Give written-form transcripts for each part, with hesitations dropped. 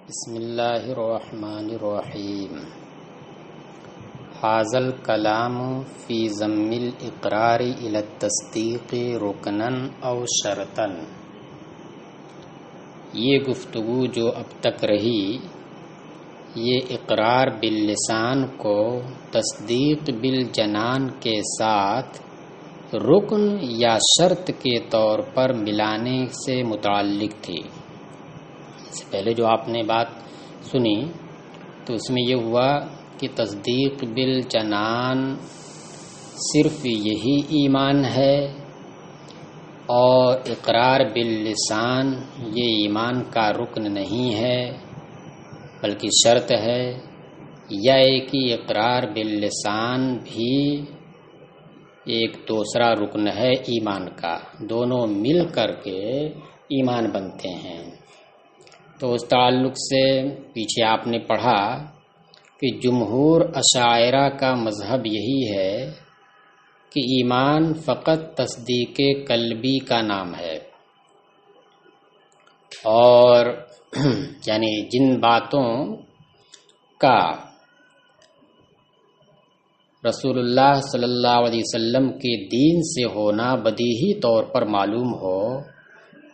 بسم اللہ الرحمن الرحیم ھذا الکلام فی ضم الاقرار الی التصدیق رکنا او شرطا، یہ گفتگو جو اب تک رہی یہ اقرار باللسان کو تصدیق بالجنان کے ساتھ رکن یا شرط کے طور پر ملانے سے متعلق تھی۔ اس سے پہلے جو آپ نے بات سنی تو اس میں یہ ہوا کہ تصدیق بالجنان صرف یہی ایمان ہے اور اقرار باللسان یہ ایمان کا رکن نہیں ہے بلکہ شرط ہے، یا کہ اقرار باللسان بھی ایک دوسرا رکن ہے ایمان کا، دونوں مل کر کے ایمان بنتے ہیں۔ تو اس تعلق سے پیچھے آپ نے پڑھا کہ جمہور اشاعرہ کا مذہب یہی ہے کہ ایمان فقط تصدیق قلبی کا نام ہے، اور یعنی جن باتوں کا رسول اللہ صلی اللہ علیہ وسلم کے دین سے ہونا بدیہی طور پر معلوم ہو،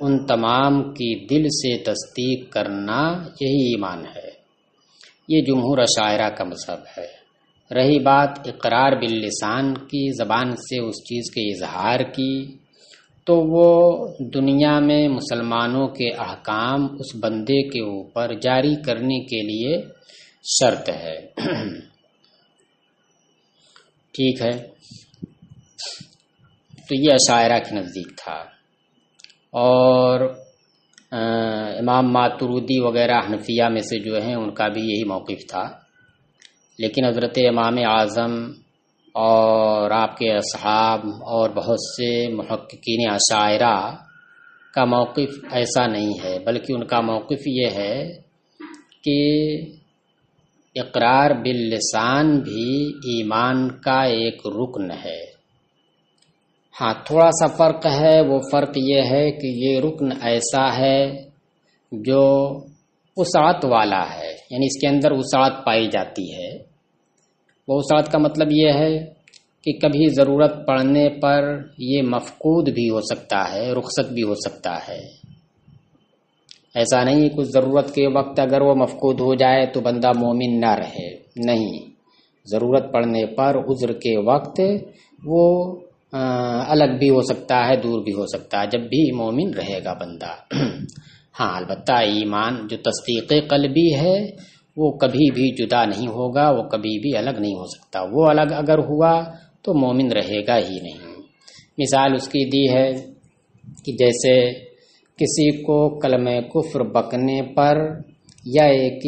ان تمام کی دل سے تصدیق کرنا یہی ایمان ہے۔ یہ جمہور اشاعرہ کا مذہب ہے۔ رہی بات اقرار باللسان کی، زبان سے اس چیز کے اظہار کی، تو وہ دنیا میں مسلمانوں کے احکام اس بندے کے اوپر جاری کرنے کے لیے شرط ہے۔ ٹھیک ہے، تو یہ اشاعرہ کے نزدیک تھا، اور امام ماتریدی وغیرہ حنفیہ میں سے جو ہیں ان کا بھی یہی موقف تھا، لیکن حضرت امام اعظم اور آپ کے اصحاب اور بہت سے محققین اشاعرہ کا موقف ایسا نہیں ہے، بلکہ ان کا موقف یہ ہے کہ اقرار باللسان بھی ایمان کا ایک رکن ہے۔ ہاں، تھوڑا سا فرق ہے، وہ فرق یہ ہے کہ یہ رکن ایسا ہے جو وسعت والا ہے، یعنی اس کے اندر وسعت پائی جاتی ہے۔ وہ وسعت کا مطلب یہ ہے کہ کبھی ضرورت پڑنے پر یہ مفقود بھی ہو سکتا ہے، رخصت بھی ہو سکتا ہے۔ ایسا نہیں کچھ ضرورت کے وقت اگر وہ مفقود ہو جائے تو بندہ مومن نہ رہے، نہیں، ضرورت پڑنے پر عذر کے وقت وہ الگ بھی ہو سکتا ہے، دور بھی ہو سکتا ہے، جب بھی مومن رہے گا بندہ۔ ہاں، البتہ ایمان جو تصدیق قلبی ہے وہ کبھی بھی جدا نہیں ہوگا، وہ کبھی بھی الگ نہیں ہو سکتا۔ وہ الگ اگر ہوا تو مومن رہے گا ہی نہیں۔ مثال اس کی دی ہے کہ جیسے کسی کو کلمہ کفر بکنے پر یا ایک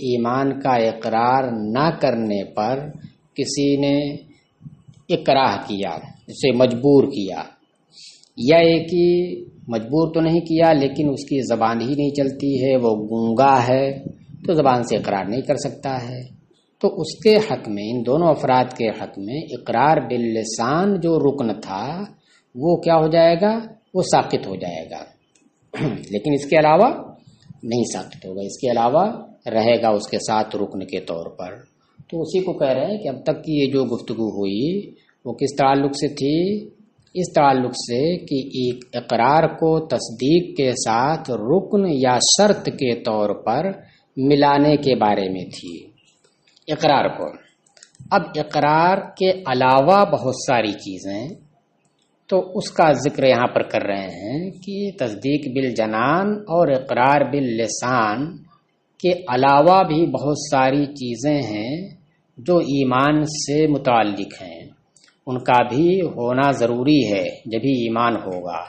ایمان کا اقرار نہ کرنے پر کسی نے اکراہ کیا، اسے مجبور کیا، یا ایک ہی مجبور تو نہیں کیا لیکن اس کی زبان ہی نہیں چلتی ہے، وہ گونگا ہے تو زبان سے اقرار نہیں کر سکتا ہے، تو اس کے حق میں، ان دونوں افراد کے حق میں اقرار باللسان جو رکن تھا وہ کیا ہو جائے گا؟ وہ ساقط ہو جائے گا، لیکن اس کے علاوہ نہیں ساقط ہوگا، اس کے علاوہ رہے گا اس کے ساتھ رکن کے طور پر۔ تو اسی کو کہہ رہے ہیں کہ اب تک کی یہ جو گفتگو ہوئی وہ کس تعلق سے تھی؟ اس تعلق سے کہ ایک اقرار کو تصدیق کے ساتھ رکن یا شرط کے طور پر ملانے کے بارے میں تھی، اقرار کو۔ اب اقرار کے علاوہ بہت ساری چیزیں، تو اس کا ذکر یہاں پر کر رہے ہیں کہ تصدیق بالجنان اور اقرار باللسان کے علاوہ بھی بہت ساری چیزیں ہیں جو ایمان سے متعلق ہیں، ان کا بھی ہونا ضروری ہے جبھی ایمان ہوگا۔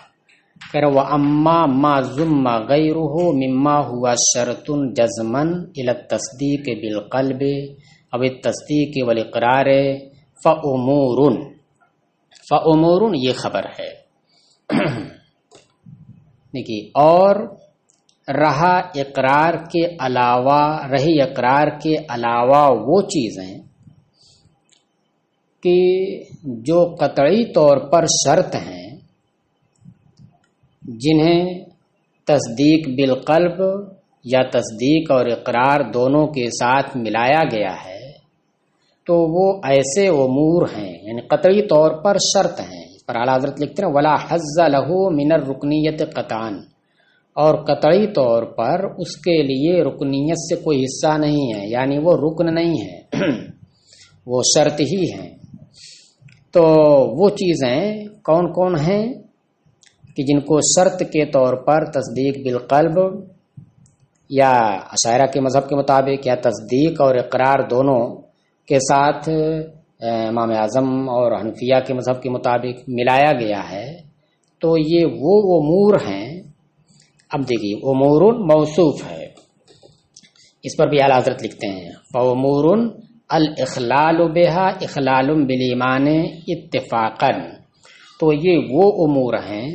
کہ وَأَمَّا مَا ضُمَّ غَيْرُهُ مِمَّا هُوَ شَرْطٌ جَزْمًا إِلَى التَّصْدِيقِ بِالْقَلْبِ أَوِ التَّصْدِيقِ وَالْإِقْرَارِ فَأُمُورٌ یہ خبر ہے۔ دیکھیے، اور رہی اقرار کے علاوہ وہ چیزیں کہ جو قطعی طور پر شرط ہیں، جنہیں تصدیق بالقلب یا تصدیق اور اقرار دونوں کے ساتھ ملایا گیا ہے تو وہ ایسے امور ہیں، یعنی قطعی طور پر شرط ہیں۔ اس پر اعلیٰ حضرت لکھتے ہیں ولا حظ لہ من الرکنیت قطعا، اور قطعی طور پر اس کے لیے رکنیت سے کوئی حصہ نہیں ہے، یعنی وہ رکن نہیں ہے وہ شرط ہی ہیں۔ تو وہ چیزیں کون کون ہیں کہ جن کو شرط کے طور پر تصدیق بالقلب یا اشاعرہ کے مذہب کے مطابق یا تصدیق اور اقرار دونوں کے ساتھ امام اعظم اور حنفیہ کے مذہب کے مطابق ملایا گیا ہے، تو یہ وہ امور ہیں۔ اب دیکھیے امور موصوف ہے، اس پر بھی اعلیٰ حضرت لکھتے ہیں فامور الاخلال بہا اخلال بالایمان اتفاقا، تو یہ وہ امور ہیں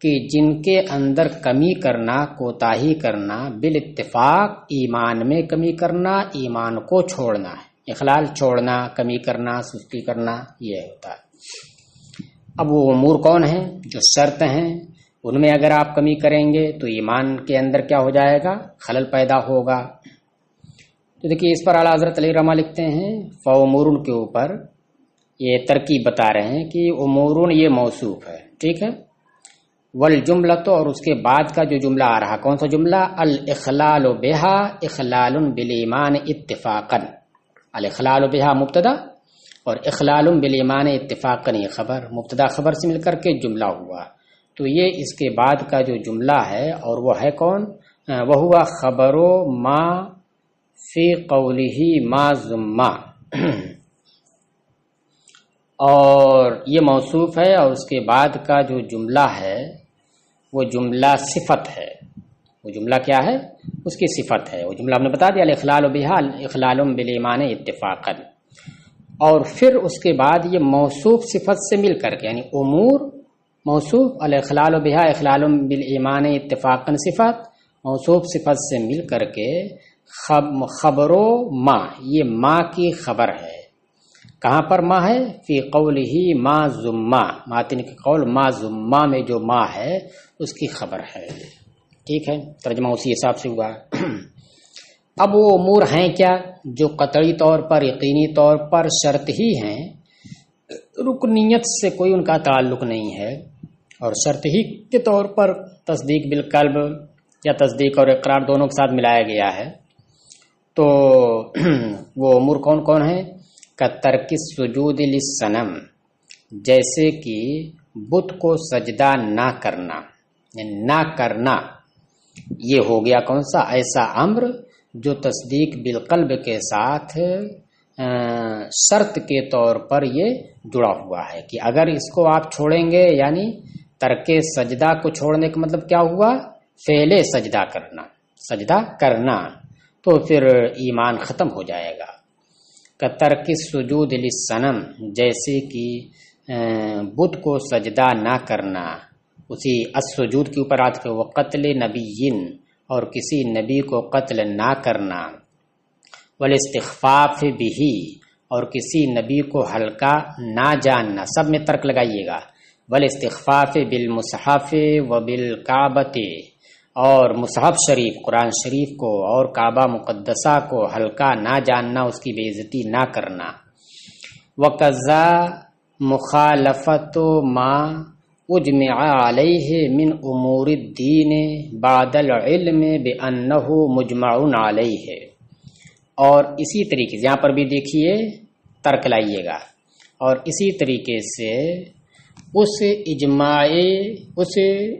کہ جن کے اندر کمی کرنا، کوتاہی کرنا، بالاتفاق ایمان میں کمی کرنا، ایمان کو چھوڑنا ہے۔ اخلال چھوڑنا، کمی کرنا، سستی کرنا، یہ ہوتا ہے۔ اب وہ امور کون ہیں؟ جو شرط ہیں، ان میں اگر آپ کمی کریں گے تو ایمان کے اندر کیا ہو جائے گا؟ خلل پیدا ہوگا۔ تو دیکھیے اس پر اعلیٰ حضرت علیہ رحمہ لکھتے ہیں فامور کے اوپر یہ ترکیب بتا رہے ہیں کہ امور یہ موصوف ہے، ٹھیک ہے، والجملہ تو، اور اس کے بعد کا جو جملہ آ رہا کون سا جملہ؟ الاخلال بہا اخلال بالایمان اتفاقا، الاخلال بہا مبتدا اور اخلال بالایمان اتفاقا یہ خبر، مبتدا خبر سے مل کر کے جملہ ہوا۔ تو یہ اس کے بعد کا جو جملہ ہے اور وہ ہے کون؟ وہوا خبر ما فی قولہ ما ذم، اور یہ موصوف ہے اور اس کے بعد کا جو جملہ ہے وہ جملہ صفت ہے۔ وہ جملہ کیا ہے؟ اس کی صفت ہے۔ وہ جملہ ہم نے بتا دیا الاخلال بہا اخلال بالایمان اتفاقا، اور پھر اس کے بعد یہ موصوف صفت سے مل کر کے، یعنی امور موصوف، الاخلال بہا اخلال بالایمان اتفاقا صفت، موصوف صفت سے مل کر کے خبر ما، یہ ما کی خبر ہے۔ کہاں پر ما ہے؟ فی قولہ ما ذم، ماتن کے قول ما ذم میں جو ما ہے اس کی خبر ہے، ٹھیک ہے، ترجمہ اسی حساب سے ہوا۔ اب وہ امور ہیں کیا جو قطعی طور پر، یقینی طور پر شرط ہی ہیں، رکنیت سے کوئی ان کا تعلق نہیں ہے، اور شرط ہی کے طور پر تصدیق بالقلب یا تصدیق اور اقرار دونوں کے ساتھ ملایا گیا ہے۔ تو وہ امور کون کون ہیں؟ کترک السجود للصنم، جیسے کہ بت کو سجدہ نہ کرنا، یعنی نہ کرنا، یہ ہو گیا کون سا؟ ایسا امر جو تصدیق بالقلب کے ساتھ شرط کے طور پر یہ جڑا ہوا ہے کہ اگر اس کو آپ چھوڑیں گے، یعنی ترک سجدہ کو چھوڑنے کا مطلب کیا ہوا؟ فعل سجدہ کرنا، سجدہ کرنا، تو پھر ایمان ختم ہو جائے گا۔ کترک السجود للصنم، جیسے کہ بت کو سجدہ نہ کرنا، اسی السجود کے اوپر عطف ہے، وقتل نبی، اور کسی نبی کو قتل نہ کرنا، والاستخفاف بہ، اور کسی نبی کو ہلکا نہ جاننا، سب میں ترک لگائیے گا، والاستخفاف بالمصحف وبالکعبۃ، اور مصحف شریف قرآن شریف کو اور کعبہ مقدسہ کو ہلکا نہ جاننا، اس کی بے عزتی نہ کرنا، وقضا مخالفت ما اجمع علیہ من امور الدین بعد العلم بانہ مجمع علیہ، اور اسی طریقے سے یہاں پر بھی دیکھیے ترک لائیے گا، اور اسی طریقے سے اس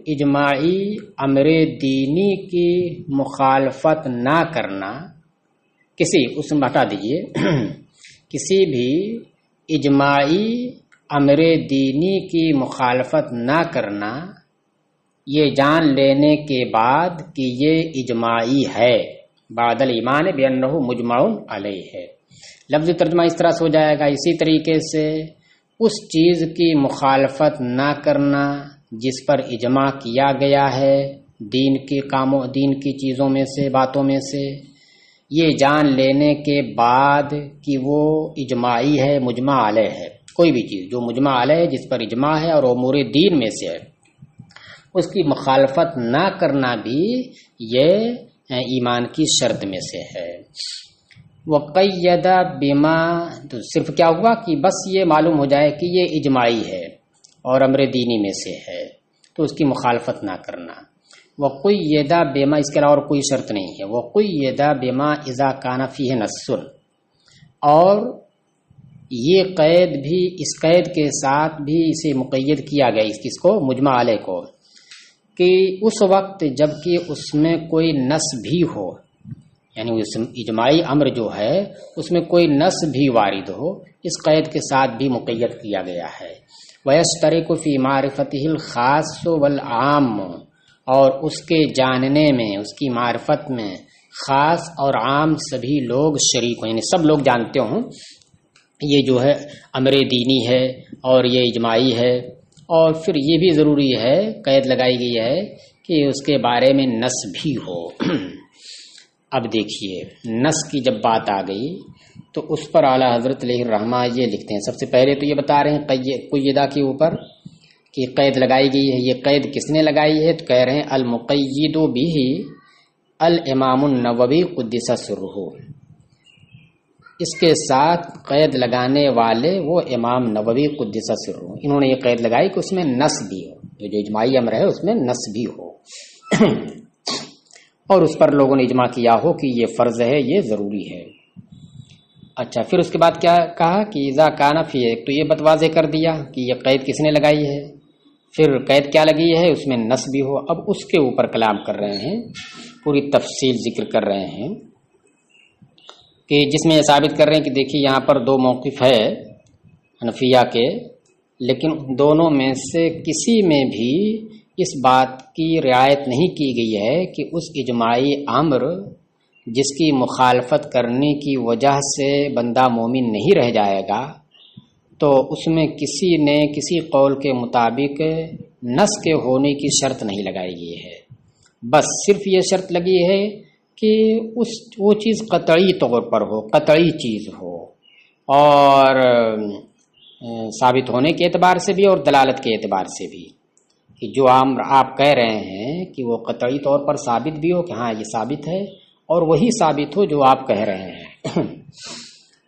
اجماعی امر دینی کی مخالفت نہ کرنا، اس میں ہٹا دیجیے، کسی بھی اجماعی امر دینی کی مخالفت نہ کرنا، یہ جان لینے کے بعد کہ یہ اجماعی ہے، بعد الایمان بانہ مجمع علیہ ہے۔ لفظ ترجمہ اس طرح سے ہو جائے گا، اسی طریقے سے اس چیز کی مخالفت نہ کرنا جس پر اجماع کیا گیا ہے دین کے کاموں، دین کی چیزوں میں سے، باتوں میں سے، یہ جان لینے کے بعد کہ وہ اجماعی ہے، مجمع علیہ ہے، کوئی بھی چیز جو مجمع علیہ جس پر اجماع ہے اور امور دین میں سے ہے، اس کی مخالفت نہ کرنا بھی یہ ایمان کی شرط میں سے ہے۔ وقید بما، تو صرف کیا ہوا کہ بس یہ معلوم ہو جائے کہ یہ اجماعی ہے اور امر دینی میں سے ہے، تو اس کی مخالفت نہ کرنا۔ وقید بما، اس کے علاوہ اور کوئی شرط نہیں ہے۔ وقید بما اذا کان فیہ نص، اور یہ قید بھی، اس قید کے ساتھ بھی اسے مقید کیا گیا، اس کو مجمع علیہ کو، کہ اس وقت جب کہ اس میں کوئی نص بھی ہو، یعنی اس اجماعی امر جو ہے اس میں کوئی نص بھی وارد ہو، اس قید کے ساتھ بھی مقید کیا گیا ہے۔ وَيَشْتَرِكُ فِي مَعْرِفَتِهِ الْخَاصُ وَالْعَامُ، اور اس کے جاننے میں، اس کی معرفت میں خاص اور عام سبھی لوگ شریک ہوں، یعنی سب لوگ جانتے ہوں یہ جو ہے امر دینی ہے اور یہ اجماعی ہے۔ اور پھر یہ بھی ضروری ہے، قید لگائی گئی ہے کہ اس کے بارے میں نص بھی ہو۔ اب دیکھیے نص کی جب بات آ گئی تو اس پر اعلیٰ حضرت علیہ الرحمہ یہ لکھتے ہیں، سب سے پہلے تو یہ بتا رہے ہیں قیدہ کے اوپر کہ قید لگائی گئی ہے۔ یہ قید کس نے لگائی ہے؟ تو کہہ رہے ہیں المقید بہ الامام النووی قدس سرہ، اس کے ساتھ قید لگانے والے وہ امام نووی قدس سرہ، انہوں نے یہ قید لگائی کہ اس میں نص بھی ہو، جو اجماعی امر ہے اس میں نص بھی ہو اور اس پر لوگوں نے اجماع کیا ہو کہ یہ فرض ہے، یہ ضروری ہے۔ اچھا، پھر اس کے بعد کیا کہا کہ اذا کان فی، ایک تو یہ بات واضح کر دیا کہ یہ قید کس نے لگائی ہے، پھر قید کیا لگی ہے، اس میں نص بھی ہو۔ اب اس کے اوپر کلام کر رہے ہیں، پوری تفصیل ذکر کر رہے ہیں کہ جس میں یہ ثابت کر رہے ہیں کہ دیکھیے یہاں پر دو موقف ہے حنفیہ کے، لیکن دونوں میں سے کسی میں بھی اس بات کی رعایت نہیں کی گئی ہے کہ اس اجماعی امر جس کی مخالفت کرنے کی وجہ سے بندہ مومن نہیں رہ جائے گا، تو اس میں کسی نے کسی قول کے مطابق نص کے ہونے کی شرط نہیں لگائی گئی ہے، بس صرف یہ شرط لگی ہے کہ وہ چیز قطعی طور پر ہو، قطعی چیز ہو، اور ثابت ہونے کے اعتبار سے بھی اور دلالت کے اعتبار سے بھی، کہ جو آپ کہہ رہے ہیں کہ وہ قطعی طور پر ثابت بھی ہو کہ ہاں یہ ثابت ہے، اور وہی ثابت ہو جو آپ کہہ رہے ہیں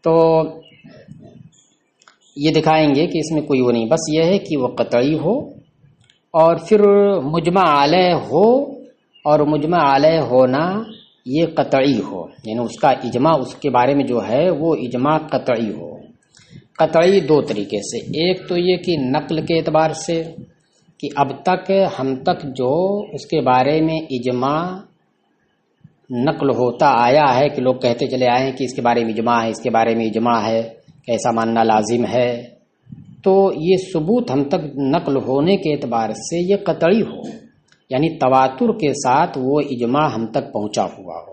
تو یہ دکھائیں گے کہ اس میں کوئی وہ نہیں، بس یہ ہے کہ وہ قطعی ہو اور پھر مجمع علیہ ہو، اور مجمع علیہ ہونا یہ قطعی ہو، یعنی اس کا اجماع اس کے بارے میں جو ہے وہ اجماع قطعی ہو۔ قطعی دو طریقے سے، ایک تو یہ کہ نقل کے اعتبار سے کہ اب تک ہم تک جو اس کے بارے میں اجماع نقل ہوتا آیا ہے کہ لوگ کہتے چلے آئے ہیں کہ اس کے بارے میں اجماع ہے، اس کے بارے میں اجماع ہے، ایسا ماننا لازم ہے، تو یہ ثبوت ہم تک نقل ہونے کے اعتبار سے یہ قطعی ہو، یعنی تواتر کے ساتھ وہ اجماع ہم تک پہنچا ہوا ہو۔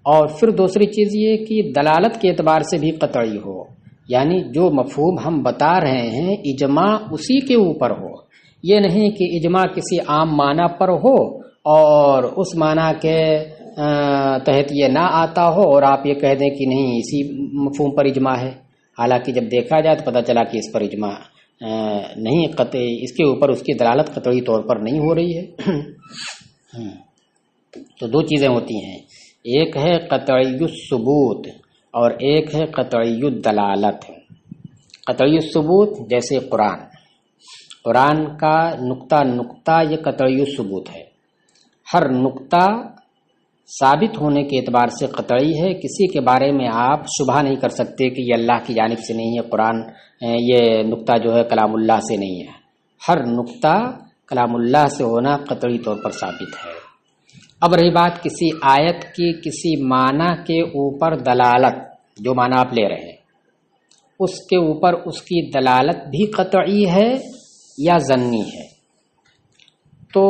اور پھر دوسری چیز یہ کہ دلالت کے اعتبار سے بھی قطعی ہو، یعنی جو مفہوم ہم بتا رہے ہیں اجماع اسی کے اوپر ہو، یہ نہیں کہ اجماع کسی عام معنی پر ہو اور اس معنی کے تحت یہ نہ آتا ہو اور آپ یہ کہہ دیں کہ نہیں اسی مفہوم پر اجماع ہے، حالانکہ جب دیکھا جائے تو پتہ چلا کہ اس پر اجماع نہیں، قطعی اس کے اوپر اس کی دلالت قطعی طور پر نہیں ہو رہی ہے۔ تو دو چیزیں ہوتی ہیں، ایک ہے قطعی الثبوت اور ایک ہے قطعی الدلالت۔ قطعی الثبوت جیسے قرآن کا نقطہ یہ قطعی الثبوت ہے، ہر نقطہ ثابت ہونے کے اعتبار سے قطعی ہے، کسی کے بارے میں آپ شبہ نہیں کر سکتے کہ یہ اللہ کی جانب سے نہیں ہے، قرآن یہ نقطہ جو ہے کلام اللہ سے نہیں ہے، ہر نقطہ کلام اللہ سے ہونا قطعی طور پر ثابت ہے۔ اب رہی بات کسی آیت کی کسی معنی کے اوپر دلالت، جو معنی آپ لے رہے ہیں اس کے اوپر اس کی دلالت بھی قطعی ہے یا ظنی ہے، تو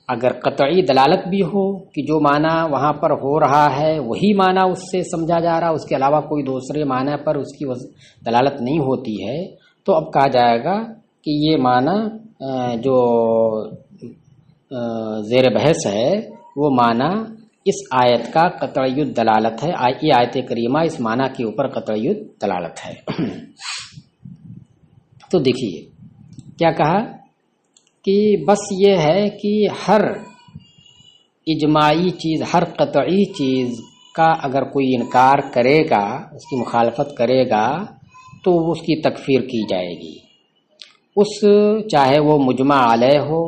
اگر قطعی دلالت بھی ہو کہ جو معنی وہاں پر ہو رہا ہے وہی معنی اس سے سمجھا جا رہا، اس کے علاوہ کوئی دوسرے معنی پر اس کی دلالت نہیں ہوتی ہے، تو اب کہا جائے گا کہ یہ معنی جو زیر بحث ہے وہ معنی اس آیت کا قطعی الدلالت ہے، یہ آیت کریمہ اس معنی کے اوپر قطعی الدلالت ہے۔ تو دیکھیے کیا کہا کہ بس یہ ہے کہ ہر اجماعی چیز، ہر قطعی چیز کا اگر کوئی انکار کرے گا، اس کی مخالفت کرے گا تو اس کی تکفیر کی جائے گی، چاہے وہ مجمع علیہ ہو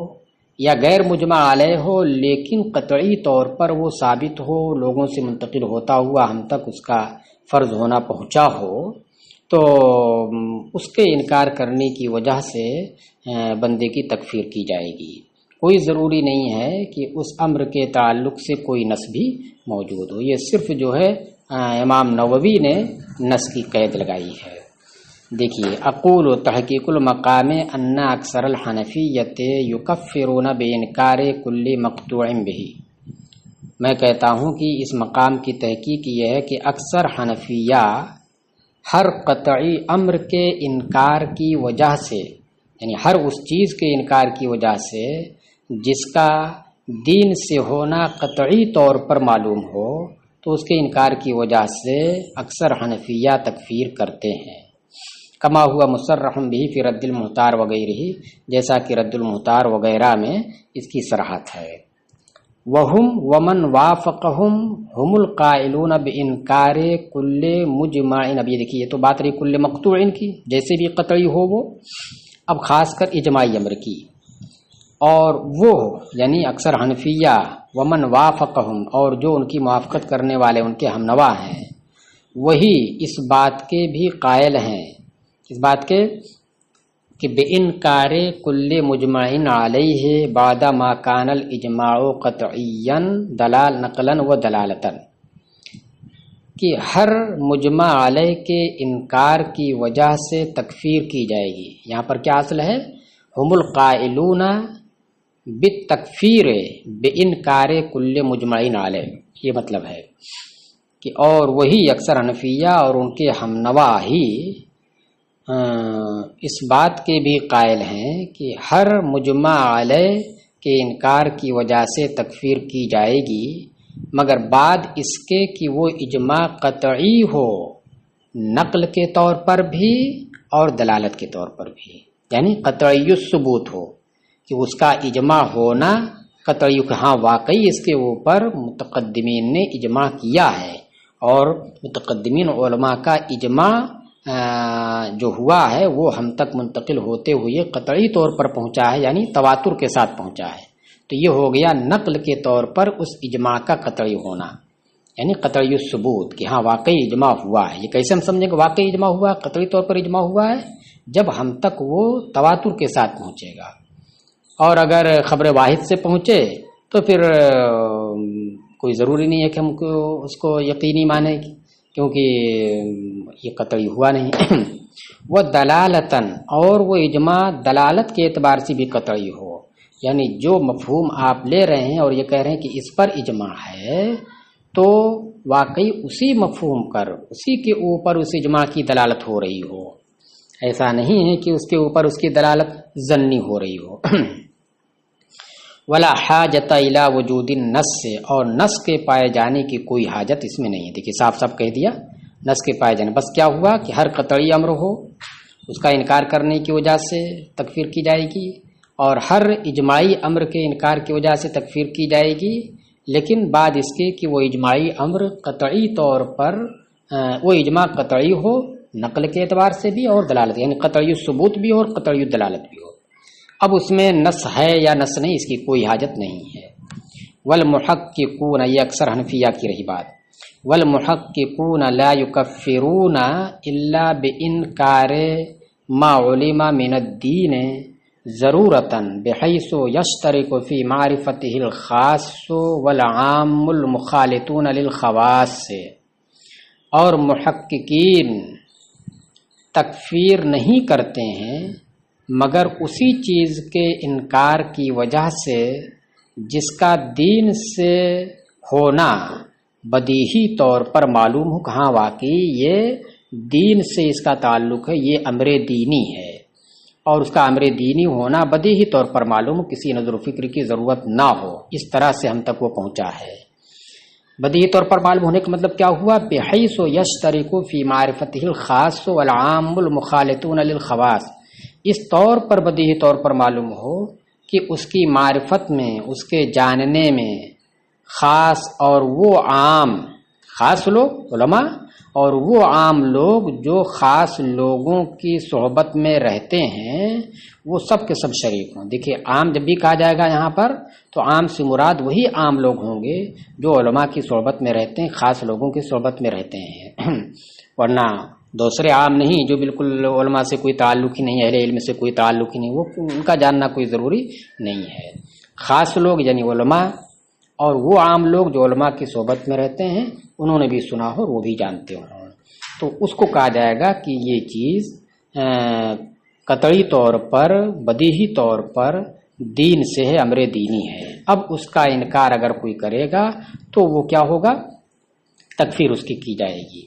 یا غیر مجمع علیہ ہو، لیکن قطعی طور پر وہ ثابت ہو، لوگوں سے منتقل ہوتا ہوا ہم تک اس کا فرض ہونا پہنچا ہو، تو اس کے انکار کرنے کی وجہ سے بندے کی تکفیر کی جائے گی۔ کوئی ضروری نہیں ہے کہ اس امر کے تعلق سے کوئی نص بھی موجود ہو، یہ صرف جو ہے امام نووی نے نص کی قید لگائی ہے۔ دیکھیے، اقول تحقیق المقام ان اکثر الحنفیت یکفرون بانکار کل مقطوع بہ، میں کہتا ہوں کہ اس مقام کی تحقیق یہ ہے کہ اکثر حنفیہ ہر قطعی امر کے انکار کی وجہ سے، یعنی ہر اس چیز کے انکار کی وجہ سے جس کا دین سے ہونا قطعی طور پر معلوم ہو، تو اس کے انکار کی وجہ سے اکثر حنفیہ تکفیر کرتے ہیں، کما ہوا مصرح بھی فی رد المحتار وغیرہ، جیسا کہ رد المحتار وغیرہ میں اس کی صراحت ہے۔ وہم ومن وافقہم ہم القائلون بانکار کل مجمع، اب یہ دیکھیے تو بات رہی کل مقطوع کی، جیسے بھی قطعی ہو وہ، اب خاص کر اجماعی امر کی، اور وہ یعنی اکثر حنفیہ ومن وافقہم، اور جو ان کی موافقت کرنے والے ان کے ہم نوا ہیں، وہی اس بات کے بھی قائل ہیں، اس بات کے کہ بانکار کل مجمع علیہ بعد ما کان الاجماع قطعیا دلال نقلا و دلالتا، کہ ہر مجمع علیہ کے انکار کی وجہ سے تکفیر کی جائے گی۔ یہاں پر کیا اصل ہے؟ ہم القائلون بالتکفیر بانکار کل مجمع علیہ، یہ مطلب ہے کہ اور وہی اکثر حنفیہ اور ان کے ہم نوا ہی اس بات کے بھی قائل ہیں کہ ہر مجمع علیہ کے انکار کی وجہ سے تکفیر کی جائے گی، مگر بعد اس کے کہ وہ اجماع قطعی ہو، نقل کے طور پر بھی اور دلالت کے طور پر بھی، یعنی قطعی الثبوت ہو، کہ اس کا اجماع ہونا قطعی، ہاں واقعی اس کے اوپر متقدمین نے اجماع کیا ہے، اور متقدمین علماء کا اجماع جو ہوا ہے وہ ہم تک منتقل ہوتے ہوئے قطعی طور پر پہنچا ہے، یعنی تواتر کے ساتھ پہنچا ہے، تو یہ ہو گیا نقل کے طور پر اس اجماع کا قطعی ہونا، یعنی قطعی الثبوت، کہ ہاں واقعی اجماع ہوا ہے۔ یہ کیسے ہم سمجھیں کہ واقعی اجماع ہوا ہے، قطعی طور پر اجماع ہوا ہے؟ جب ہم تک وہ تواتر کے ساتھ پہنچے گا، اور اگر خبر واحد سے پہنچے تو پھر کوئی ضروری نہیں ہے کہ ہم کو اس کو یقینی مانیں، کیونکہ یہ قطعی ہوا نہیں۔ وہ دلالتاً، اور وہ اجماع دلالت کے اعتبار سے بھی قطعی ہو، یعنی جو مفہوم آپ لے رہے ہیں اور یہ کہہ رہے ہیں کہ اس پر اجماع ہے، تو واقعی اسی مفہوم پر، اسی کے اوپر اس اجماع کی دلالت ہو رہی ہو، ایسا نہیں ہے کہ اس کے اوپر اس کی دلالت ظنی ہو رہی ہو۔ ولا حاجت الی وجود النص، اور نص کے پائے جانے کی کوئی حاجت اس میں نہیں ہے۔ دیکھیے صاف صاف کہہ دیا، نص کے پائے جانے، بس کیا ہوا کہ ہر قطعی امر ہو اس کا انکار کرنے کی وجہ سے تکفیر کی جائے گی، اور ہر اجماعی امر کے انکار کی وجہ سے تکفیر کی جائے گی، لیکن بعد اس کے کہ وہ اجماعی امر قطعی طور پر وہ اجماع قطعی ہو، نقل کے اعتبار سے بھی اور دلالت، یعنی قطعی ثبوت بھی ہو اور قطعی دلالت بھی ہو۔ اب اس میں نص ہے یا نص نہیں، اس کی کوئی حاجت نہیں ہے۔ والمحققون، یہ اکثر حنفیہ کی رہی بات، والمحققون لا یکفرون الا بانکار ما علم من الدین ضرورتا بحیث یشترک فی معرفته الخاص والعام المخالطون للخواص، اور محققین تکفیر نہیں کرتے ہیں مگر اسی چیز کے انکار کی وجہ سے جس کا دین سے ہونا بدیہی طور پر معلوم ہو، کہاں واقعی یہ دین سے اس کا تعلق ہے، یہ امر دینی ہے، اور اس کا امر دینی ہونا بدیہی طور پر معلوم ہو، کسی نظر و فکر کی ضرورت نہ ہو، اس طرح سے ہم تک وہ پہنچا ہے۔ بدیہی طور پر معلوم ہونے کا مطلب کیا ہوا؟ بحیث یشترک فی معرفته الخاص والعام المخالطون للخواص، اس طور پر بدیہی طور پر معلوم ہو کہ اس کی معرفت میں، اس کے جاننے میں خاص اور وہ عام، خاص لوگ علماء اور وہ عام لوگ جو خاص لوگوں کی صحبت میں رہتے ہیں وہ سب کے سب شریک ہوں۔ دیکھیے عام جب بھی کہا جائے گا یہاں پر تو عام سے مراد وہی عام لوگ ہوں گے جو علماء کی صحبت میں رہتے ہیں، خاص لوگوں کی صحبت میں رہتے ہیں، ورنہ دوسرے عام نہیں جو بالکل علماء سے کوئی تعلق ہی نہیں، اہل علم سے کوئی تعلق ہی نہیں، وہ ان کا جاننا کوئی ضروری نہیں ہے۔ خاص لوگ یعنی علماء اور وہ عام لوگ جو علماء کی صحبت میں رہتے ہیں انہوں نے بھی سنا ہو اور وہ بھی جانتے ہوں، تو اس کو کہا جائے گا کہ یہ چیز قطعی طور پر بدیہی طور پر دین سے ہے، امر دینی ہے۔ اب اس کا انکار اگر کوئی کرے گا تو وہ کیا ہوگا؟ تکفیر اس کی جائے گی۔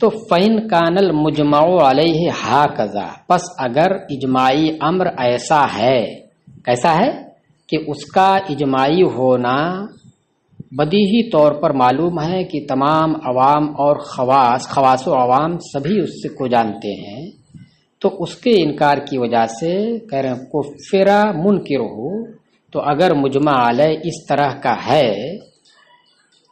تو فَإِن كَانَ الْمُجْمَعُ عَلَيْهِ هَكَذَا، پس اگر اجماعی امر ایسا ہے، کیسا ہے کہ اس کا اجماعی ہونا بدیہی طور پر معلوم ہے کہ تمام عوام اور خواص و عوام سبھی اس سے کو جانتے ہیں، تو اس کے انکار کی وجہ سے کہہ رہے ہیں کفر منکر ہو، تو اگر مجمع علیہ اس طرح کا ہے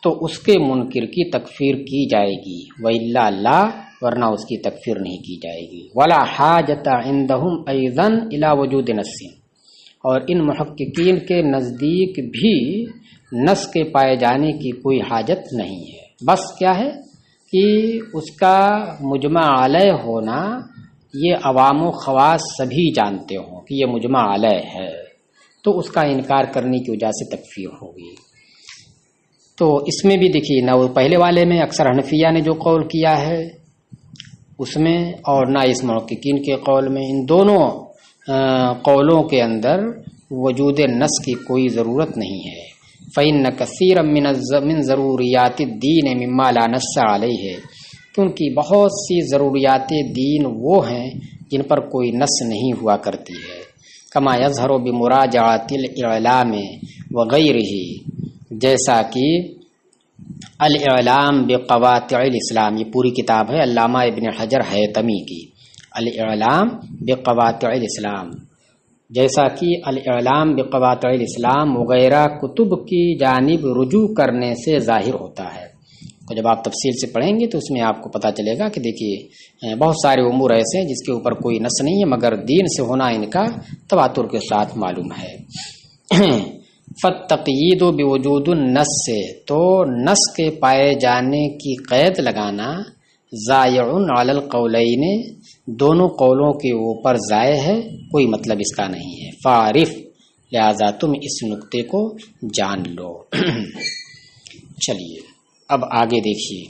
تو اس کے منکر کی تکفیر کی جائے گی، وَإِلَّا لَا، ورنہ اس کی تکفیر نہیں کی جائے گی۔ وَلَا حَاجَةَ عِندَهُمْ أَيْضًا إِلَى وُجُودِ نَصٍ، اور ان محققین کے نزدیک بھی نص کے پائے جانے کی کوئی حاجت نہیں ہے، بس کیا ہے کہ اس کا مجمع علیہ ہونا یہ عوام و خواص سبھی جانتے ہوں کہ یہ مجمع علیہ ہے، تو اس کا انکار کرنے کی وجہ سے تکفیر ہوگی۔ تو اس میں بھی دیکھیے نہ وہ پہلے والے میں اکثر حنفیہ نے جو قول کیا ہے اس میں، اور نہ اس محققین کے قول میں، ان دونوں قولوں کے اندر وجود نص کی کوئی ضرورت نہیں ہے۔ فَإِنَّ كَثِيرًا مِّن ضروریات الدین مما لا نص علیہ، کیونکہ بہت سی ضروریات دین وہ ہیں جن پر کوئی نص نہیں ہوا کرتی ہے، کما یظہر بمراجعات الاعلام وغیرہ، جیسا کہ الاعلام بقواطع الاسلام، یہ پوری کتاب ہے علامہ ابن حجر حیتمی کی، الاعلام بقواطع الاسلام، جیسا کہ الاعلام بقواطع الاسلام وغیرہ کتب کی جانب رجوع کرنے سے ظاہر ہوتا ہے۔ تو جب آپ تفصیل سے پڑھیں گے تو اس میں آپ کو پتہ چلے گا کہ دیکھیے بہت سارے امور ایسے ہیں جس کے اوپر کوئی نص نہیں ہے مگر دین سے ہونا ان کا تواتر کے ساتھ معلوم ہے۔ فَالتَّقْیِیدُ بِوُجُودِ النَّص، تو نص کے پائے جانے کی قید لگانا ضائع علی القولین، دونوں قولوں کے اوپر ضائع ہے، کوئی مطلب اس کا نہیں ہے۔ فعرف، لہذا تم اس نقطے کو جان لو۔ چلیے اب آگے دیکھیے،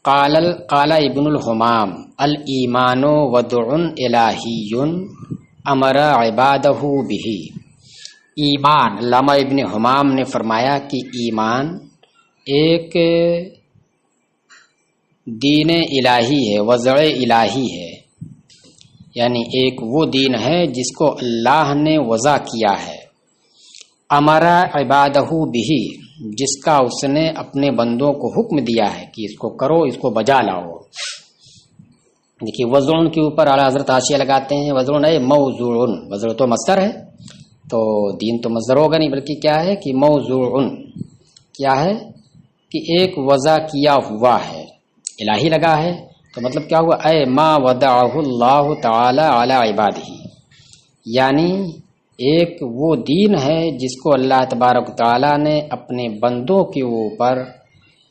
قال ابن الحمام الایمان وضع الہی امر عبادہ بہ، ایمان، علامہ ابن حمام نے فرمایا کہ ایمان ایک دین الہی ہے، وضع الہی ہے، یعنی ایک وہ دین ہے جس کو اللہ نے وضع کیا ہے، امر عبادہ بہ، جس کا اس نے اپنے بندوں کو حکم دیا ہے کہ اس کو کرو، اس کو بجا لاؤ۔ دیکھیے وضع کے اوپر اعلیٰ حضرت حاشیہ لگاتے ہیں، وضع ہے موضوع، وضع تو مصدر ہے، تو دین تو مصدر ہوگا نہیں بلکہ کیا ہے کہ موضوع، کیا ہے کہ ایک وضع کیا ہوا ہے، الہی لگا ہے تو مطلب کیا ہوا، اے ما وضعہ اللہ تعالی علی عبادہ، یعنی ایک وہ دین ہے جس کو اللہ تبارک تعالیٰ نے اپنے بندوں کے اوپر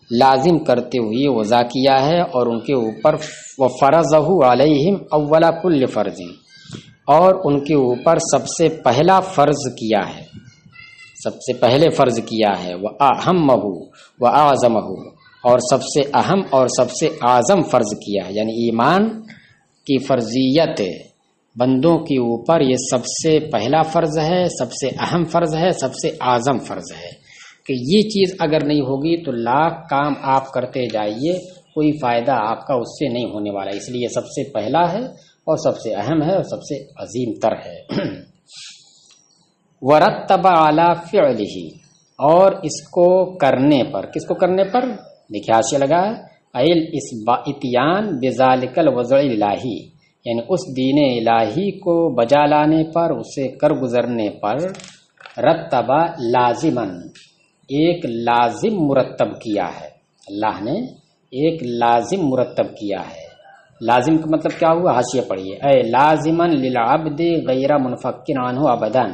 لازم کرتے ہوئے وضع کیا ہے، اور ان کے اوپر وفرضہ علیہم اول کل فرض، اور ان کے اوپر سب سے پہلا فرض کیا ہے، سب سے پہلے فرض کیا ہے، وَأَهَمَّهُ وَأَعْظَمَهُ، اور سب سے اہم اور سب سے اعظم فرض کیا ہے، یعنی ایمان کی فرضیت بندوں کے اوپر یہ سب سے پہلا فرض ہے، سب سے اہم فرض ہے، سب سے اعظم فرض ہے، کہ یہ چیز اگر نہیں ہوگی تو لاکھ کام آپ کرتے جائیے، کوئی فائدہ آپ کا اس سے نہیں ہونے والا، اس لیے سب سے پہلا ہے اور سب سے اہم ہے اور سب سے عظیم تر ہے۔ وَرَتَّبَ عَلَى فِعْلِهِ، اور اس کو کرنے پر، کس کو کرنے پر، دیکھیے حاشیہ لگا ہے، اتیان بذالک الوضع الہی، یعنی اس دین الہی کو بجا لانے پر، اسے کر گزرنے پر، رتبہ لازمن، ایک لازم مرتب کیا ہے، اللہ نے ایک لازم مرتب کیا ہے۔ لازم کا مطلب کیا ہوا؟ حاشیہ پڑھیے، اے لازمن للعبد غیر منفکن عنہ ابداً،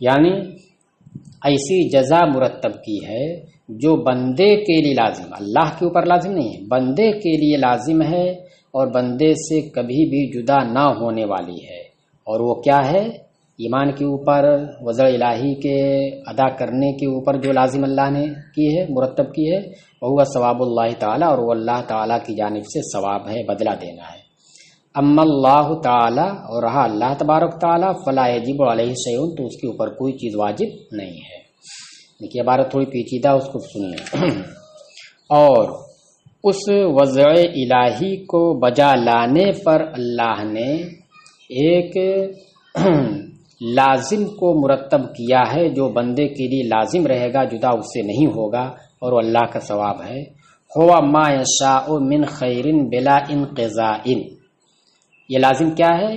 یعنی ایسی جزا مرتب کی ہے جو بندے کے لیے لازم، اللہ کے اوپر لازم نہیں ہے، بندے کے لیے لازم ہے اور بندے سے کبھی بھی جدا نہ ہونے والی ہے۔ اور وہ کیا ہے؟ ایمان کے اوپر، وضع الہی کے ادا کرنے کے اوپر جو لازم اللہ نے کی ہے، مرتب کی ہے، وہ ثواب اللہ تعالیٰ، اور وہ اللہ تعالیٰ کی جانب سے ثواب ہے، بدلہ دینا ہے۔ اما اللہ تعالیٰ، اور رہا اللہ تبارک تعالیٰ، فلا یجب علیہ شیء، تو اس کے اوپر کوئی چیز واجب نہیں ہے۔ دیکھیے عبارت تھوڑی پیچیدہ، اس کو سنیے۔ اور اس وضع الہی کو بجا لانے پر اللہ نے ایک لازم کو مرتب کیا ہے جو بندے کے لیے لازم رہے گا، جدا اس سے نہیں ہوگا، اور وہ اللہ کا ثواب ہے۔ ہوا ما یشاء من خیر بلا انقضاء، یہ لازم کیا ہے؟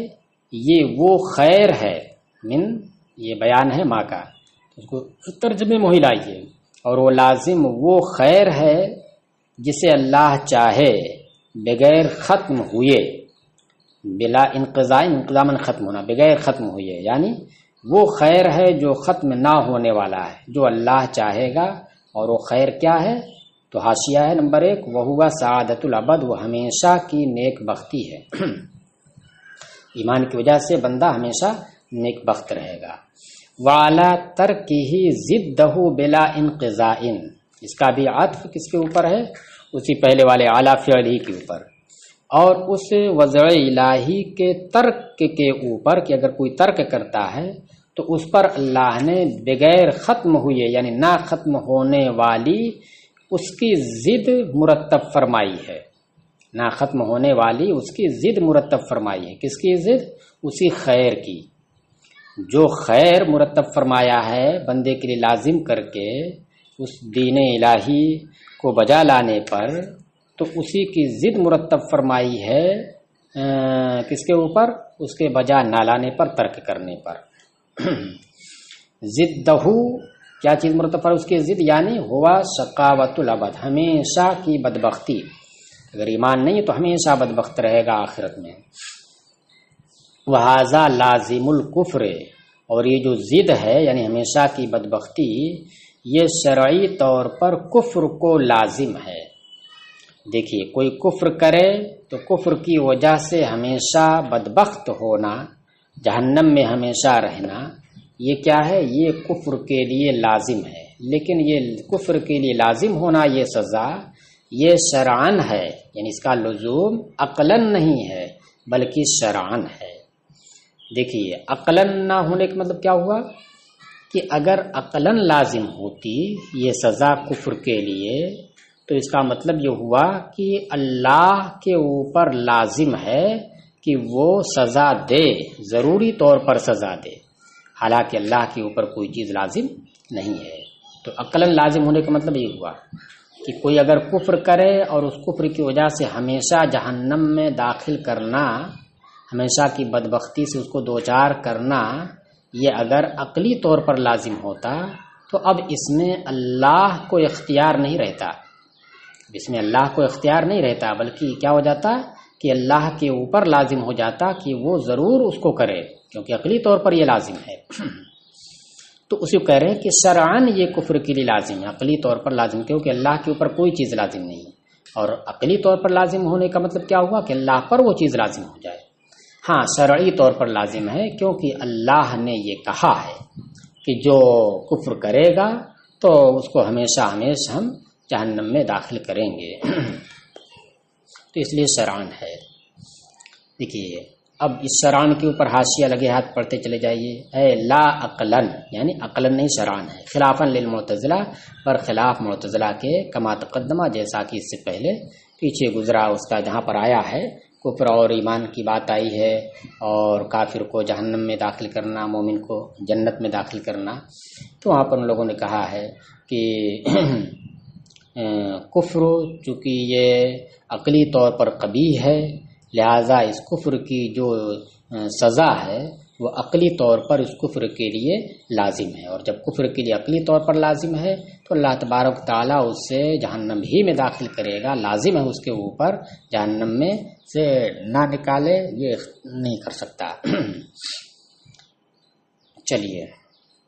یہ وہ خیر ہے، من یہ بیان ہے ماں کا، اس کو ترجمے میں لائیے، اور وہ لازم وہ خیر ہے جسے اللہ چاہے بغیر ختم ہوئے، بلا انقضاء، انقضاء من ختم ہونا، بغیر ختم ہوئے، یعنی وہ خیر ہے جو ختم نہ ہونے والا ہے، جو اللہ چاہے گا۔ اور وہ خیر کیا ہے؟ تو حاشیہ ہے نمبر 1، وہوا سعادت الابد، وہ ہمیشہ کی نیک بختی ہے۔ ایمان کی وجہ سے بندہ ہمیشہ نیک بخت رہے گا۔ وعلی ترکہ ضدہ بلا انقضاء، اس کا بھی عطف کس کے اوپر ہے؟ اسی پہلے والے اعلی فعل ہی کے اوپر۔ اور اس وضع الہی کے ترک کے اوپر کہ اگر کوئی ترک کرتا ہے تو اس پر اللہ نے بغیر ختم ہوئے، یعنی نہ ختم ہونے والی اس کی ضد مرتب فرمائی ہے، نہ ختم ہونے والی اس کی ضد مرتب فرمائی ہے۔ کس کی ضد؟ اسی خیر کی، جو خیر مرتب فرمایا ہے بندے کے لیے لازم کر کے اس دین الہی کو بجا لانے پر، تو اسی کی ضد مرتب فرمائی ہے کس کے اوپر؟ اس کے بجا نہ لانے پر، ترک کرنے پر۔ ضدہ کیا چیز مرتب فرمائی؟ اس کی ضد، یعنی ہوا شقاوت الابد، ہمیشہ کی بدبختی۔ اگر ایمان نہیں ہے تو ہمیشہ بدبخت رہے گا آخرت میں۔ وہذا لازم الکفر، اور یہ جو ضد ہے یعنی ہمیشہ کی بدبختی، یہ شرعی طور پر کفر کو لازم ہے۔ دیکھیے کوئی کفر کرے تو کفر کی وجہ سے ہمیشہ بدبخت ہونا، جہنم میں ہمیشہ رہنا، یہ کیا ہے؟ یہ کفر کے لیے لازم ہے۔ لیکن یہ کفر کے لیے لازم ہونا، یہ سزا، یہ شرعاً ہے، یعنی اس کا لزوم عقلاً نہیں ہے بلکہ شرعاً ہے۔ دیکھیے عقلاً نہ ہونے کا مطلب کیا ہوا؟ کہ اگر عقلاً لازم ہوتی یہ سزا کفر کے لیے، تو اس کا مطلب یہ ہوا کہ اللہ کے اوپر لازم ہے کہ وہ سزا دے، ضروری طور پر سزا دے، حالانکہ اللہ کے اوپر کوئی چیز لازم نہیں ہے۔ تو عقلاً لازم ہونے کا مطلب یہ ہوا کہ کوئی اگر کفر کرے اور اس کفر کی وجہ سے ہمیشہ جہنم میں داخل کرنا، ہمیشہ کی بدبختی سے اس کو دوچار کرنا، یہ اگر عقلی طور پر لازم ہوتا تو اب اس میں اللہ کو اختیار نہیں رہتا، اس میں اللہ کو اختیار نہیں رہتا، بلکہ کیا ہو جاتا کہ اللہ کے اوپر لازم ہو جاتا کہ وہ ضرور اس کو کرے، کیونکہ عقلی طور پر یہ لازم ہے۔ تو اسی کو کہہ رہے ہیں کہ شرعاً یہ کفر کے لیے لازم ہے، عقلی طور پر لازم، کیونکہ اللہ کے اوپر کوئی چیز لازم نہیں ہے۔ اور عقلی طور پر لازم ہونے کا مطلب کیا ہوا؟ کہ اللہ پر وہ چیز لازم ہو جائے۔ ہاں شرعی طور پر لازم ہے، کیونکہ اللہ نے یہ کہا ہے کہ جو کفر کرے گا تو اس کو ہمیشہ ہمیشہ ہم جہنم میں داخل کریں گے، تو اس لیے شرعاً ہے۔ دیکھیے اب اس شرعاً کے اوپر حاشیہ لگے ہاتھ پڑھتے چلے جائیے، اے لا عقلاً، یعنی عقلاً نہیں شرعاً ہے، خلافاً للمعتزلہ، پر خلاف معتزلہ کے، کما تقدمہ جیسا کہ اس سے پہلے پیچھے گزرا اس کا، جہاں پر آیا ہے کفر اور ایمان کی بات آئی ہے، اور کافر کو جہنم میں داخل کرنا، مومن کو جنت میں داخل کرنا، تو وہاں پر ان لوگوں نے کہا ہے کہ کفر چونکہ یہ عقلی طور پر قبیح ہے، لہٰذا اس کفر کی جو سزا ہے وہ عقلی طور پر اس کفر کے لیے لازم ہے، اور جب کفر کے لیے عقلی طور پر لازم ہے تو اللہ تبارک تعالیٰ اسے جہنم ہی میں داخل کرے گا، لازم ہے اس کے اوپر جہنم میں سے نہ نکالے، یہ نہیں کر سکتا۔ چلیے،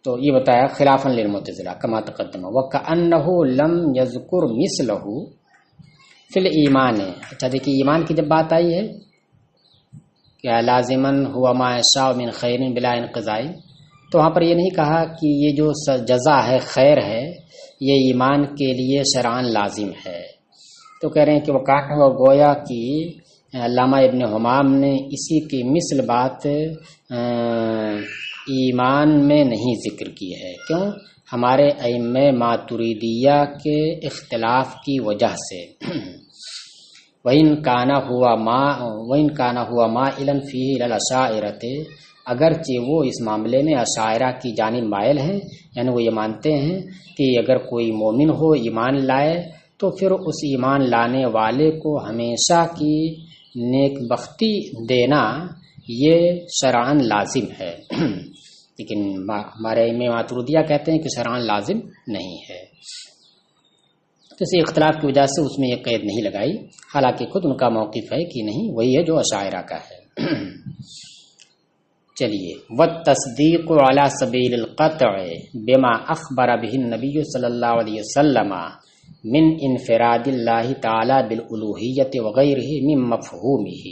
تو یہ بتایا خلافاً للمعتزلہ کما تقدم، وَكَأَنَّهُ لَمْ يَذْكُرْ مِثْلَهُ فِي الْإِيمَانِ۔ اچھا دیکھیے، ایمان کی جب بات آئی ہے کہ لازماً ہوا ما یشاء من خیر بلا انقضاء، تو وہاں پر یہ نہیں کہا کہ یہ جو جزا ہے، خیر ہے، یہ ایمان کے لیے شرعاً لازم ہے۔ تو کہہ رہے ہیں کہ وہ کہا ہوا گویا کہ علامہ ابن حمام نے اسی کی مثل بات ایمان میں نہیں ذکر کی ہے۔ کیوں؟ ہمارے ائمہ ماتریدیہ کے اختلاف کی وجہ سے۔ وَإِن كَانَ هُوَ مَائِلًا فِيهِ إِلَى الْأَشَاعِرَةِ، اگرچہ وہ اس معاملے میں اشاعرہ کی جانب مائل ہیں، یعنی وہ یہ مانتے ہیں کہ اگر کوئی مومن ہو ایمان لائے تو پھر اس ایمان لانے والے کو ہمیشہ کی نیک بختی دینا یہ شرعاً لازم ہے، لیکن ہمارے ائمہ ماتریدیہ کہتے ہیں کہ شرعاً لازم نہیں ہے۔ کسی اختلاف کی وجہ سے اس میں یہ قید نہیں لگائی، حالانکہ خود ان کا موقف ہے کہ نہیں، وہی ہے جو اشاعرہ کا ہے۔ چلیے، وَالتصدیق علی سبیل القطع بما اخبر به النبی صلی اللہ علیہ وسلم من انفراد اللہ تعالی بالالوہیت وغیرہ من مفہومہ،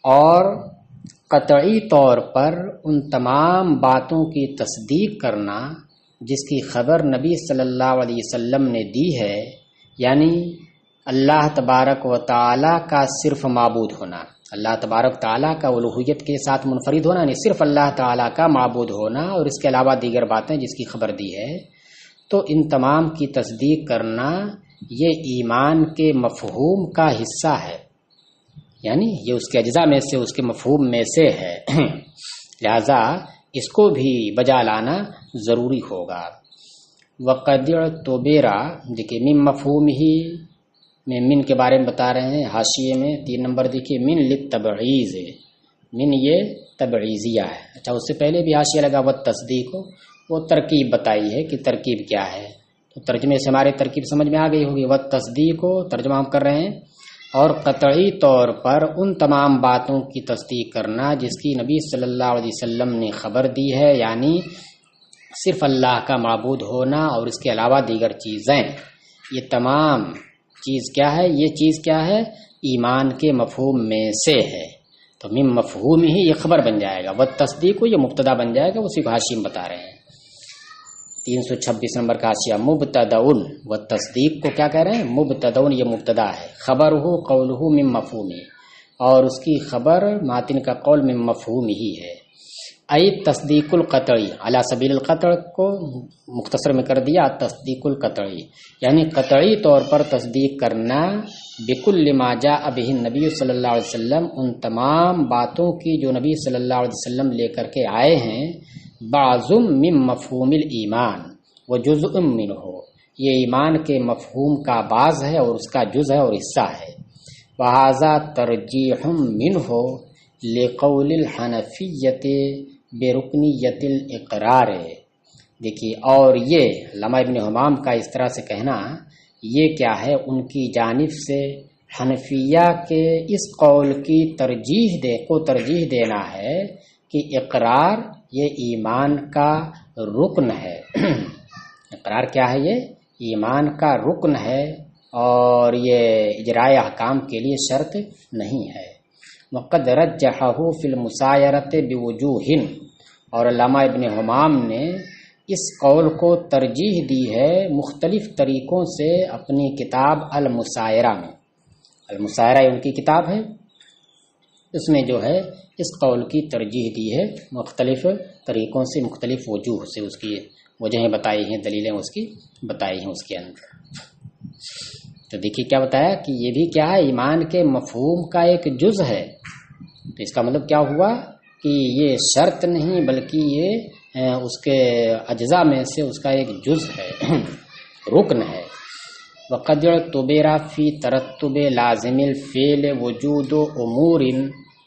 اور قطعی طور پر ان تمام باتوں کی تصدیق کرنا جس کی خبر نبی صلی اللہ علیہ وسلم نے دی ہے، یعنی اللہ تبارک و تعالیٰ کا صرف معبود ہونا، اللہ تبارک تعالیٰ کا الوہیت کے ساتھ منفرد ہونا، یعنی صرف اللہ تعالیٰ کا معبود ہونا، اور اس کے علاوہ دیگر باتیں جس کی خبر دی ہے، تو ان تمام کی تصدیق کرنا یہ ایمان کے مفہوم کا حصہ ہے، یعنی یہ اس کے اجزاء میں سے، اس کے مفہوم میں سے ہے، لہذا اس کو بھی بجا لانا ضروری ہوگا۔ وقد اعتبر، دیکھیے من مفہوم ہی میں من کے بارے میں بتا رہے ہیں، حاشیے میں 3 نمبر دیکھیے، من للتبعیض، من یہ تبعیضیہ ہے۔ اچھا، اس سے پہلے بھی حاشیہ لگا والتصدیق، وہ ترکیب بتائی ہے کہ ترکیب کیا ہے، تو ترجمے سے ہمارے ترکیب سمجھ میں آ گئی ہوگی۔ والتصدیق ترجمہ ہم کر رہے ہیں، اور قطعی طور پر ان تمام باتوں کی تصدیق کرنا جس کی نبی صلی اللہ علیہ وسلم نے خبر دی ہے، یعنی صرف اللہ کا معبود ہونا اور اس کے علاوہ دیگر چیزیں، یہ تمام چیز کیا ہے، یہ چیز کیا ہے، ایمان کے مفہوم میں سے ہے، تو من مفہوم ہی یہ خبر بن جائے گا، والتصدیق کو یہ مبتدا بن جائے گا، اسی کو حاشیے میں بتا رہے ہیں۔ 326 نمبر کا حاشیہ، مبتداٌ، والتصدیق کو کیا کہہ رہے ہیں، مبتداٌ، یہ مبتدا ہے، خبرہ قولہ من مفہومہ، اور اس کی خبر ماتن کا قول من مفہوم ہی ہے، ای تصدیق القطعی، علی سبیل القطع کو مختصر میں کر دیا تصدیق القطعی، یعنی قطعی طور پر تصدیق کرنا بکل ما جاء بہ النبی صلی اللہ علیہ وسلم، ان تمام باتوں کی جو نبی صلی اللہ علیہ وسلم لے کر کے آئے ہیں، بعض من مفہوم الایمان و جزء منہ، یہ ایمان کے مفہوم کا بعض ہے اور اس کا جز ہے اور حصہ ہے۔ وہذا ترجیح منہ لقول الحنفیۃ برکنیت الاقرار، دیکھیے، اور یہ علامہ ابن حمام کا اس طرح سے کہنا یہ کیا ہے، ان کی جانب سے حنفیہ کے اس قول کی ترجیح دینا ہے کہ اقرار یہ ایمان کا رکن ہے، اقرار کیا ہے، یہ ایمان کا رکن ہے اور یہ اجرائے احکام کے لیے شرط نہیں ہے۔ وقد رجحہ فی المسایرۃ بوجوہ، اور علامہ ابن حمام نے اس قول کو ترجیح دی ہے مختلف طریقوں سے اپنی کتاب المسایرہ میں، المسایرہ ان کی کتاب ہے، اس میں جو ہے اس قول کی ترجیح دی ہے مختلف طریقوں سے، مختلف وجوہ سے، اس کی وجہیں بتائی ہیں، دلیلیں اس کی بتائی ہیں اس کے اندر۔ تو دیکھیے کیا بتایا کہ یہ بھی کیا ہے، ایمان کے مفہوم کا ایک جز ہے، تو اس کا مطلب کیا ہوا کہ یہ شرط نہیں بلکہ یہ اس کے اجزاء میں سے اس کا ایک جز ہے، رکن ہے۔ وقد اعتبر فی ترتب لازم الفعل وجود امور